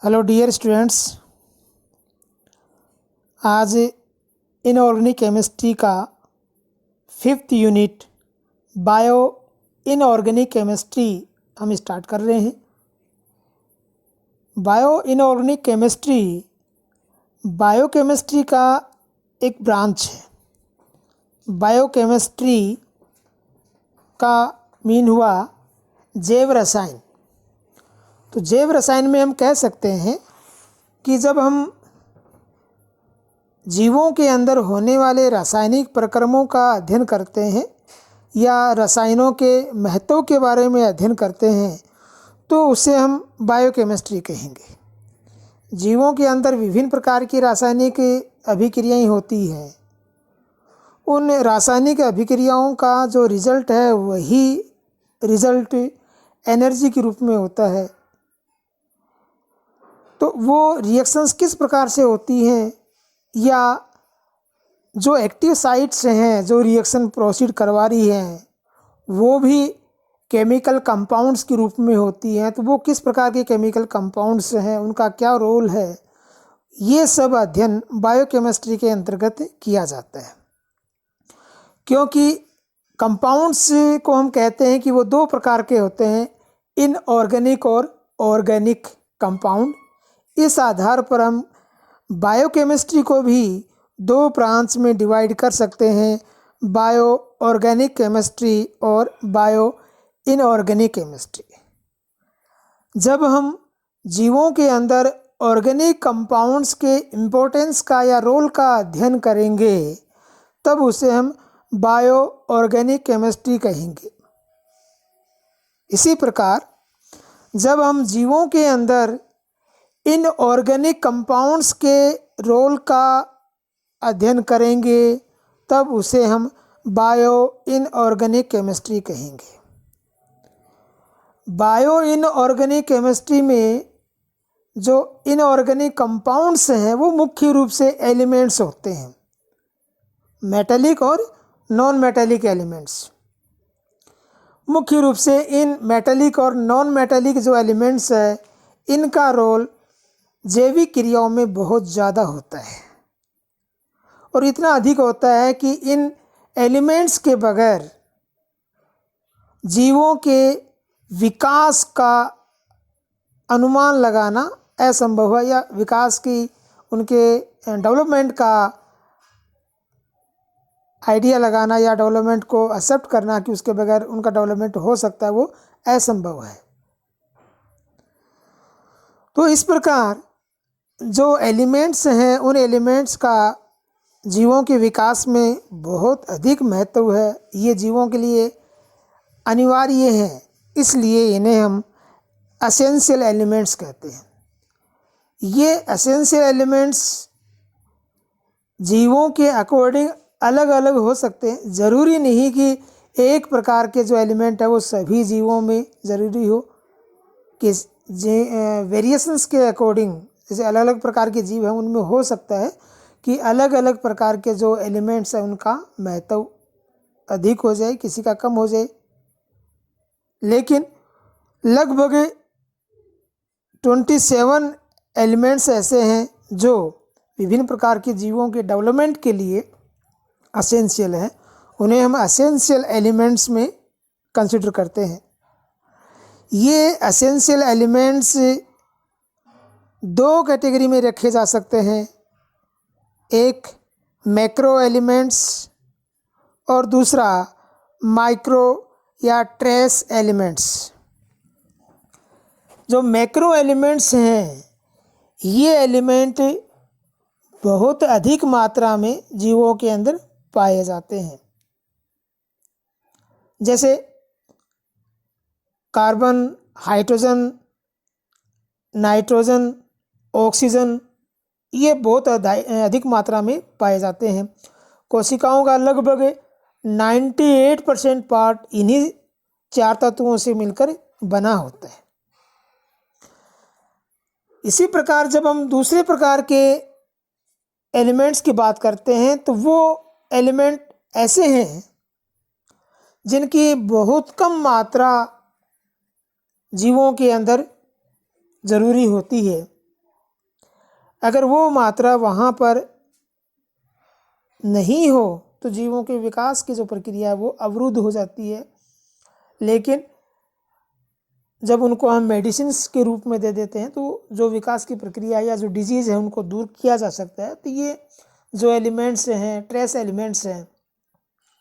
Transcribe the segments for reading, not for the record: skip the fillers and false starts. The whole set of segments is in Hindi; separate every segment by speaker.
Speaker 1: Hello dear students. आज इनऑर्गेनिक केमिस्ट्री का 5th unit bio inorganic chemistry हम स्टार्ट कर रहे हैं। बायो इनऑर्गेनिक केमिस्ट्री बायोकेमिस्ट्री का एक ब्रांच है। बायोकेमिस्ट्री का मीन हुआ जैव रसायन। तो जैव रसायन में हम कह सकते हैं कि जब हम जीवों के अंदर होने वाले रासायनिक प्रक्रमों का अध्ययन करते हैं या रसायनों के महत्व के बारे में अध्ययन करते हैं तो उसे हम बायोकेमिस्ट्री कहेंगे। जीवों के अंदर विभिन्न प्रकार की रासायनिक अभिक्रियाएं होती हैं। उन रासायनिक अभिक्रियाओं का जो रिज़ल्ट है वही रिज़ल्ट एनर्जी के रूप में होता है। तो वो रिएक्शंस किस प्रकार से होती हैं या जो एक्टिव साइट्स हैं जो रिएक्शन प्रोसीड करवा रही हैं वो भी केमिकल कंपाउंड्स के रूप में होती हैं। तो वो किस प्रकार के केमिकल कंपाउंड्स हैं, उनका क्या रोल है, ये सब अध्ययन बायोकेमिस्ट्री के अंतर्गत किया जाता है। क्योंकि कंपाउंड्स को हम कहते हैं कि वो दो प्रकार के होते हैं, इनऑर्गेनिक और ऑर्गेनिक कंपाउंड। इस आधार पर हम बायोकेमिस्ट्री को भी दो ब्रांच में डिवाइड कर सकते हैं, बायो ऑर्गेनिक केमिस्ट्री और बायो इनऑर्गेनिक केमिस्ट्री। जब हम जीवों के अंदर ऑर्गेनिक कंपाउंड्स के इम्पोर्टेंस का या रोल का अध्ययन करेंगे तब उसे हम बायो ऑर्गेनिक केमिस्ट्री कहेंगे। इसी प्रकार जब हम जीवों के अंदर इनऑर्गेनिक कंपाउंड्स के रोल का अध्ययन करेंगे तब उसे हम बायो इनऑर्गेनिक केमिस्ट्री कहेंगे। बायो इनऑर्गेनिक केमिस्ट्री में जो इनऑर्गेनिक कंपाउंड्स हैं वो मुख्य रूप से एलिमेंट्स होते हैं, मेटालिक और नॉन मेटालिक एलिमेंट्स। मुख्य रूप से इन मेटालिक और नॉन मेटालिक जो एलिमेंट्स है इनका रोल जैविक क्रियाओं में बहुत ज़्यादा होता है और इतना अधिक होता है कि इन एलिमेंट्स के बगैर जीवों के विकास का अनुमान लगाना असंभव है या विकास की उनके डेवलपमेंट का आइडिया लगाना या डेवलपमेंट को एक्सेप्ट करना कि उसके बगैर उनका डेवलपमेंट हो सकता है वो असंभव है। तो इस प्रकार जो एलिमेंट्स हैं उन एलिमेंट्स का जीवों के विकास में बहुत अधिक महत्व है। ये जीवों के लिए अनिवार्य है, इसलिए इन्हें हम एसेंशियल एलिमेंट्स कहते हैं। ये एसेंशियल एलिमेंट्स जीवों के अकॉर्डिंग अलग अलग हो सकते हैं। ज़रूरी नहीं कि एक प्रकार के जो एलिमेंट है वो सभी जीवों में ज़रूरी हो, कि वेरिएशंस के अकॉर्डिंग जैसे अलग अलग प्रकार के जीव हैं उनमें हो सकता है कि अलग अलग प्रकार के जो एलिमेंट्स हैं उनका महत्व अधिक हो जाए, किसी का कम हो जाए। लेकिन लगभग 27 एलिमेंट्स ऐसे हैं जो विभिन्न प्रकार के जीवों के डेवलपमेंट के लिए एसेंशियल हैं। उन्हें हम एसेंशियल एलिमेंट्स में कंसिडर करते हैं। ये एसेंशियल एलिमेंट्स दो कैटेगरी में रखे जा सकते हैं, एक मैक्रो एलिमेंट्स और दूसरा माइक्रो या ट्रेस एलिमेंट्स। जो मैक्रो एलिमेंट्स हैं ये एलिमेंट बहुत अधिक मात्रा में जीवों के अंदर पाए जाते हैं, जैसे कार्बन, हाइड्रोजन, नाइट्रोजन, ऑक्सीजन, ये बहुत अधिक मात्रा में पाए जाते हैं। कोशिकाओं का लगभग 98% पार्ट इन्हीं चार तत्वों से मिलकर बना होता है। इसी प्रकार जब हम दूसरे प्रकार के एलिमेंट्स की बात करते हैं तो वो एलिमेंट ऐसे हैं जिनकी बहुत कम मात्रा जीवों के अंदर ज़रूरी होती है। अगर वो मात्रा वहाँ पर नहीं हो तो जीवों के विकास की जो प्रक्रिया है वो अवरुद्ध हो जाती है। लेकिन जब उनको हम मेडिसिन्स के रूप में दे देते हैं तो जो विकास की प्रक्रिया या जो डिजीज़ है उनको दूर किया जा सकता है। तो ये जो एलिमेंट्स हैं, ट्रेस एलिमेंट्स हैं,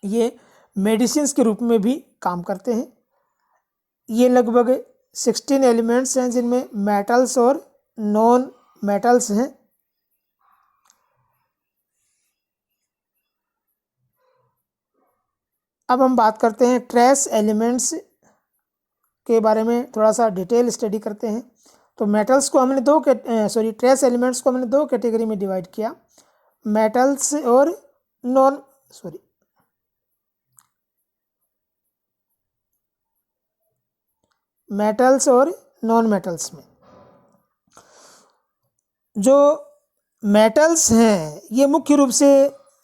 Speaker 1: ये मेडिसिन्स के रूप में भी काम करते हैं। ये लगभग 16 एलिमेंट्स हैं जिनमें मेटल्स और नॉन मेटल्स हैं। अब हम बात करते हैं ट्रेस एलिमेंट्स के बारे में, थोड़ा सा डिटेल स्टडी करते हैं। तो मेटल्स को हमने ट्रेस एलिमेंट्स को हमने दो कैटेगरी में डिवाइड किया, मेटल्स और मेटल्स और नॉन मेटल्स में। जो मेटल्स हैं ये मुख्य रूप से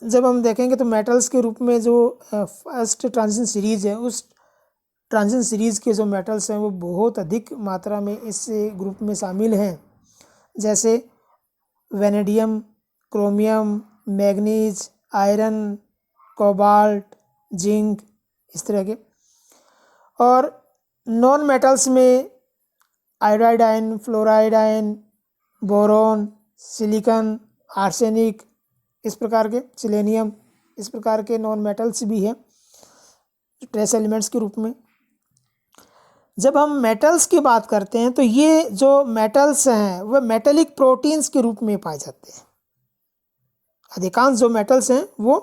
Speaker 1: जब हम देखेंगे तो मेटल्स के रूप में जो फर्स्ट ट्रांजिशन सीरीज है, उस ट्रांजिशन सीरीज के जो मेटल्स हैं वो बहुत अधिक मात्रा में इस ग्रुप में शामिल हैं, जैसे vanadium, chromium, manganese, iron, cobalt, zinc, इस तरह के। और नॉन मेटल्स में iodide ion, fluoride ion, boron, silicon, arsenic, इस प्रकार के, सिलेनियम, इस प्रकार के नॉन मेटल्स भी हैं ट्रेस एलिमेंट्स के रूप में। जब हम मेटल्स की बात करते हैं तो ये जो मेटल्स हैं वह मेटेलिक प्रोटीन्स के रूप में पाए जाते हैं। अधिकांश जो मेटल्स हैं वो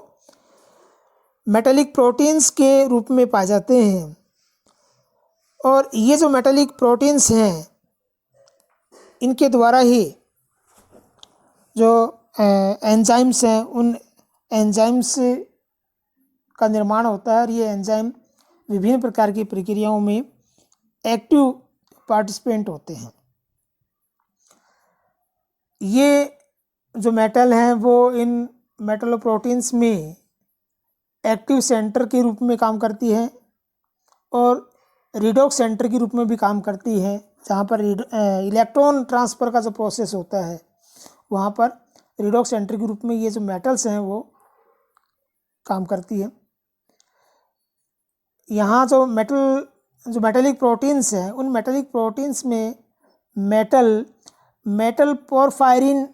Speaker 1: मेटेलिक प्रोटीन्स के रूप में पाए जाते हैं। और ये जो मेटेलिक प्रोटीन्स हैं इनके द्वारा ही जो एंजाइम्स हैं उन एंजाइम्स का निर्माण होता है। और ये एंजाइम विभिन्न प्रकार की प्रक्रियाओं में एक्टिव पार्टिसिपेंट होते हैं। ये जो मेटल हैं वो इन मेटलोप्रोटीन्स में एक्टिव सेंटर के रूप में काम करती है और रिडॉक्स सेंटर के रूप में भी काम करती है। जहाँ पर इलेक्ट्रॉन ट्रांसफ़र का जो प्रोसेस होता है वहाँ पर रिडॉक्स सेंटर के रूप में ये जो मेटल्स हैं वो काम करती है। यहाँ जो मेटेलिक प्रोटीन्स हैं उन मेटेलिक प्रोटीन्स में मेटल पोरफायरिन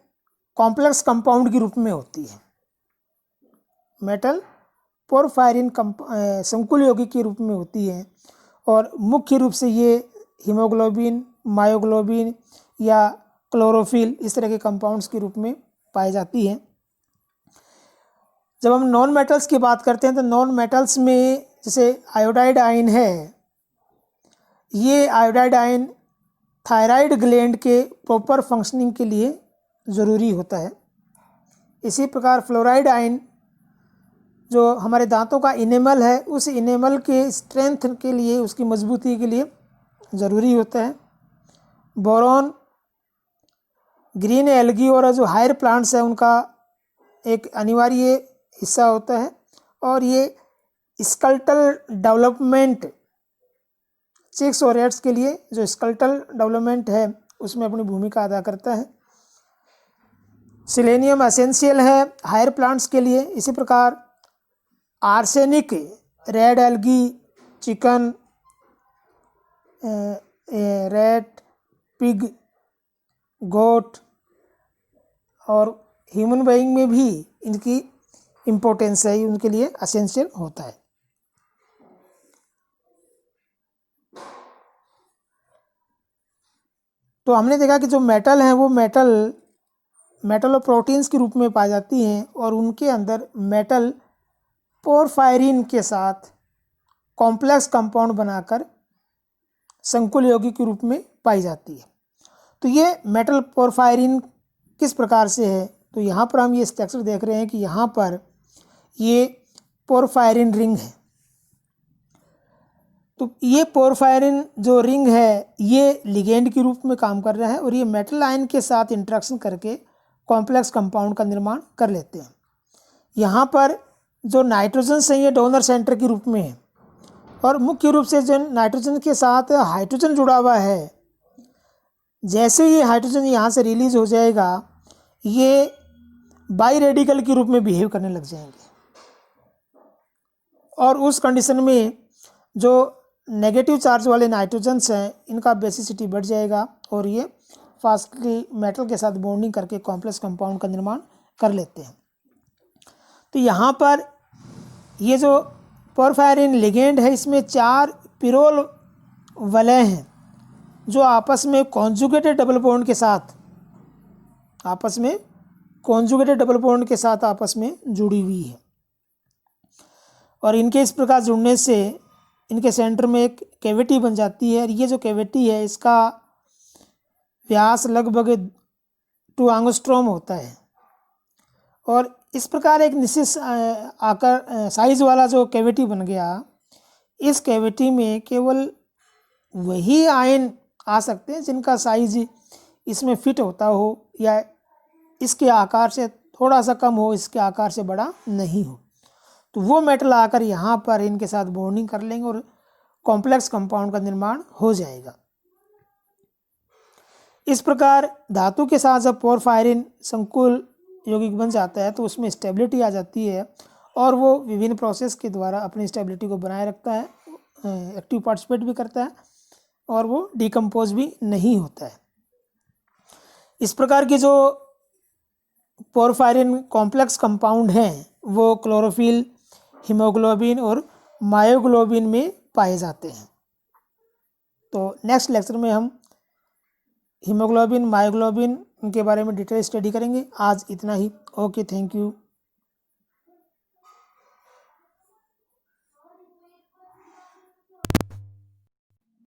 Speaker 1: कॉम्प्लेक्स कंपाउंड के रूप में होती है। मेटल पोरफायरिन संकुल यौगिक के रूप में होती है और मुख्य रूप से ये हीमोग्लोबिन, मायोग्लोबिन या क्लोरोफिल, इस तरह के कंपाउंड्स के रूप में पाई जाती है। जब हम नॉन मेटल्स की बात करते हैं तो नॉन मेटल्स में जैसे आयोडाइड आयन है, ये आयोडाइड आयन थायराइड ग्लैंड के प्रॉपर फंक्शनिंग के लिए ज़रूरी होता है। इसी प्रकार फ्लोराइड आयन जो हमारे दांतों का इनेमल है, उस इनेमल के स्ट्रेंथ के लिए, उसकी मजबूती के लिए ज़रूरी होता है। बोरॉन ग्रीन एल्गी और जो हायर प्लांट्स हैं उनका एक अनिवार्य हिस्सा होता है और ये स्कल्टल डेवलपमेंट, चिक्स और रैट्स के लिए जो स्कल्टल डेवलपमेंट है उसमें अपनी भूमिका अदा करता है। सिलेनियम एसेंशियल है हायर प्लांट्स के लिए। इसी प्रकार arsenic red algae, chicken, rat, pig, goat और ह्यूमन बीइंग में भी इनकी इम्पोर्टेंस है, उनके लिए एसेंशियल होता है। तो हमने देखा कि जो मेटल हैं वो मेटलोप्रोटीन्स के रूप में पाई जाती हैं और उनके अंदर मेटल पोरफायरिन के साथ कॉम्प्लेक्स कंपाउंड बनाकर संकुल यौगिक के रूप में पाई जाती है। तो ये मेटल पोरफायरिन किस प्रकार से है, तो यहाँ पर हम ये स्ट्रक्चर देख रहे हैं कि यहाँ पर ये पोरफायरिन रिंग है। तो ये पोरफायरिन जो रिंग है ये लिगेंड के रूप में काम कर रहा है और ये मेटल आयन के साथ इंटरेक्शन करके कॉम्प्लेक्स कंपाउंड का निर्माण कर लेते हैं। यहाँ पर जो नाइट्रोजन है ये डोनर सेंटर के रूप में है और मुख्य रूप से जो नाइट्रोजन के साथ हाइड्रोजन जुड़ा हुआ है, जैसे ये हाइड्रोजन यहाँ से रिलीज हो जाएगा ये बाई रेडिकल के रूप में बिहेव करने लग जाएंगे, और उस कंडीशन में जो नेगेटिव चार्ज वाले नाइट्रोजन्स हैं इनका बेसिसिटी बढ़ जाएगा और ये फास्टली मेटल के साथ बॉन्डिंग करके कॉम्प्लेक्स कंपाउंड का निर्माण कर लेते हैं। तो यहाँ पर ये जो पोरफायरिन लिगेंड है इसमें 4 पिरोल वलय हैं जो आपस में कॉन्जुगेटेड डबल बॉन्ड के साथ आपस में जुड़ी हुई है, और इनके इस प्रकार जुड़ने से इनके सेंटर में एक कैविटी बन जाती है। और ये जो कैविटी है इसका व्यास लगभग 2 एंगस्ट्रॉम होता है, और इस प्रकार एक निश्चित आकार साइज वाला जो कैविटी बन गया, इस कैविटी में केवल वही आयन आ सकते हैं जिनका साइज इसमें फिट होता हो या इसके आकार से थोड़ा सा कम हो, इसके आकार से बड़ा नहीं हो। तो वो मेटल आकर यहाँ पर इनके साथ बॉन्डिंग कर लेंगे और कॉम्प्लेक्स कंपाउंड का निर्माण हो जाएगा। इस प्रकार धातु के साथ जब पोरफायरिन संकुल यौगिक बन जाता है तो उसमें स्टेबिलिटी आ जाती है और वो विभिन्न प्रोसेस के द्वारा अपनी स्टेबिलिटी को बनाए रखता है, एक्टिव पार्टिसिपेट भी करता है और वो डिकम्पोज भी नहीं होता है। इस प्रकार की जो पोरफायरिन कॉम्प्लेक्स कंपाउंड हैं वो क्लोरोफिल, हीमोग्लोबिन और मायोग्लोबिन में पाए जाते हैं। तो नेक्स्ट लेक्चर में हम हीमोग्लोबिन, मायोग्लोबिन के बारे में डिटेल स्टडी करेंगे। आज इतना ही। Okay, thank you.